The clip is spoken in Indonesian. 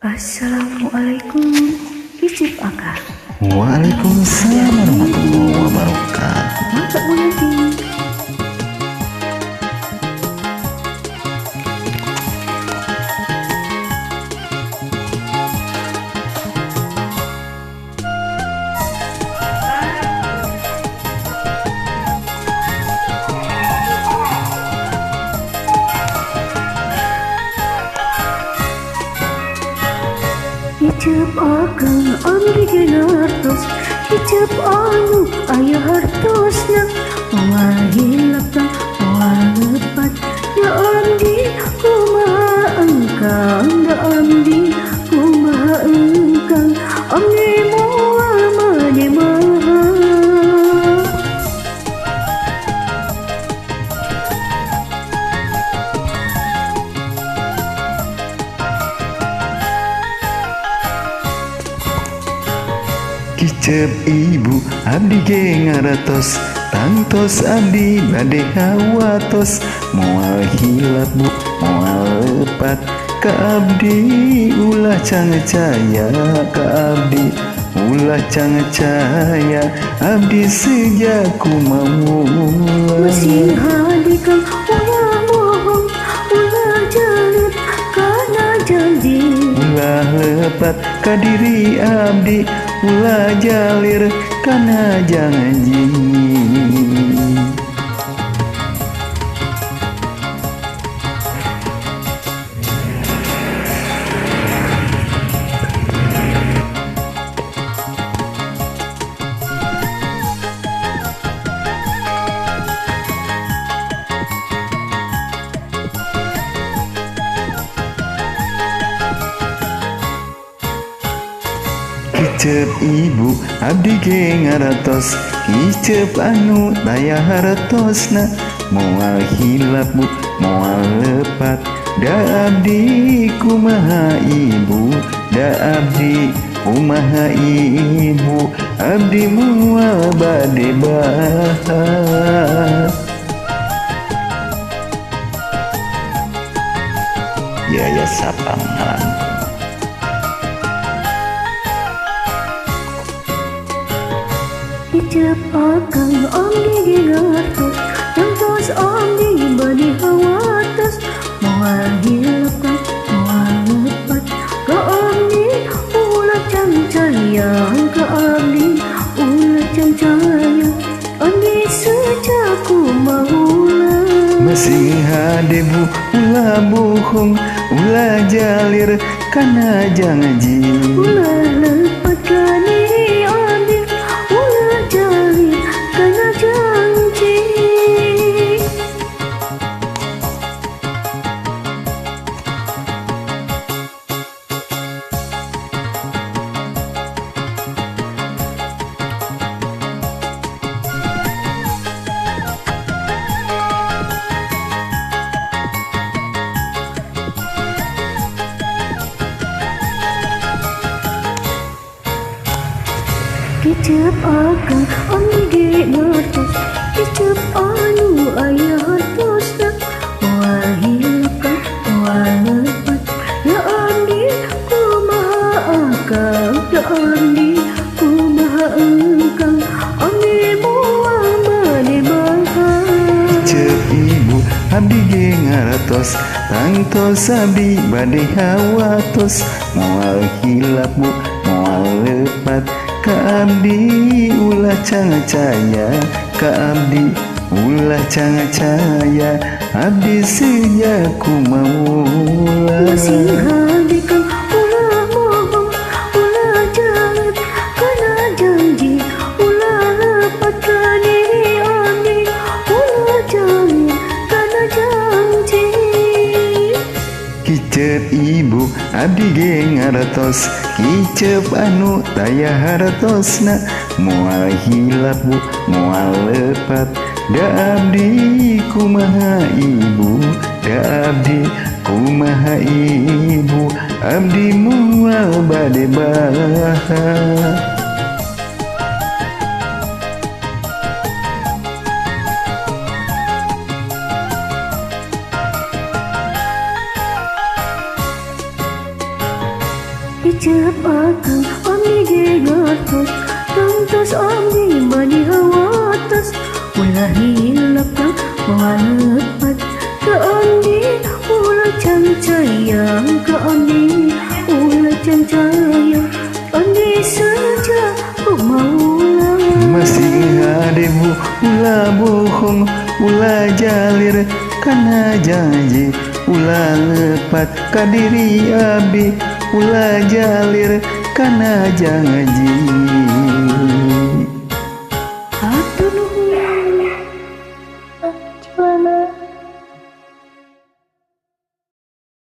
Assalamualaikum, Icip Aka. Waalaikumsalam warahmatullahi wabarakatuh. Mantap Munadi. Icip akan amri genartos, icip anu ayah hartosna, mawahilapkan mawalepat, ya amdi kumaha engkang, ya amdi kumaha engkang, amdi mual mademaha. Kicep ibu abdi ge ngaratos, tantos abdi bade hawatos, moal hilap bu moal lepat, ka abdi ulah cangecaya, ka abdi ulah cangecaya, abdi sejaku mamula. Masih hadikan ulah bohong, ulah jalit karena janji. Ulah lepat ka diri abdi, ulah jalir kana janji. Kicep ibu abdi ge ngaratos, kicep anu daya hartosna, moal hilap bu moal lepat, da abdi kumaha ibu, da abdi kumaha ibu, abdi moal bade bahas. Yaya sapang ngaran. Icip akan amdi genartos, tantos amdi bade hawatos, moal hilapkan moal lepat, ka abdi ulah cangcaya, ka abdi ulah cangcaya, abdi sejaku maula. Masih hadebu ulah bohong, ulah jalir kana janji. Ulah lepat ka diri abdi, ulah jalit kana janji. Kicep akan amdi genartos, kicep anu ayah hartosna, moal hilapkan moal lepat, ya abdi kumaha akang, ya abdi kumaha engkang, abdi moal mademaha. Cep ibu abdi ge ngaratos, tangtos abdi bade hawatos, moal hilap bu moal lepat, ka abdi ulah cangcaya, ka abdi ulah cangcaya, abdi sejaku maula. Masih hadikan ulah bohong, ulah jalit karena janji, ulah lepat ka diri abdi, ulah jalit karena janji. Kicep ibu abdi ge ngaratos, kicep anu daya hartosna, moal hilap bu moal lepat, da abdi kumaha ibu, da abdi kumaha ibu, abdi moal bade bahas. kicep akang abdi ge ngartos tangtos abdi bani hawatos ulah hilap kang moal lepat ka abdi ulah can sayang ka abdi ulah can sayang abdi saja ku maulah masih hadebu ulah bohong ulah jalir kana janji ulah lepat ka diri abdi ulah jalir kana janji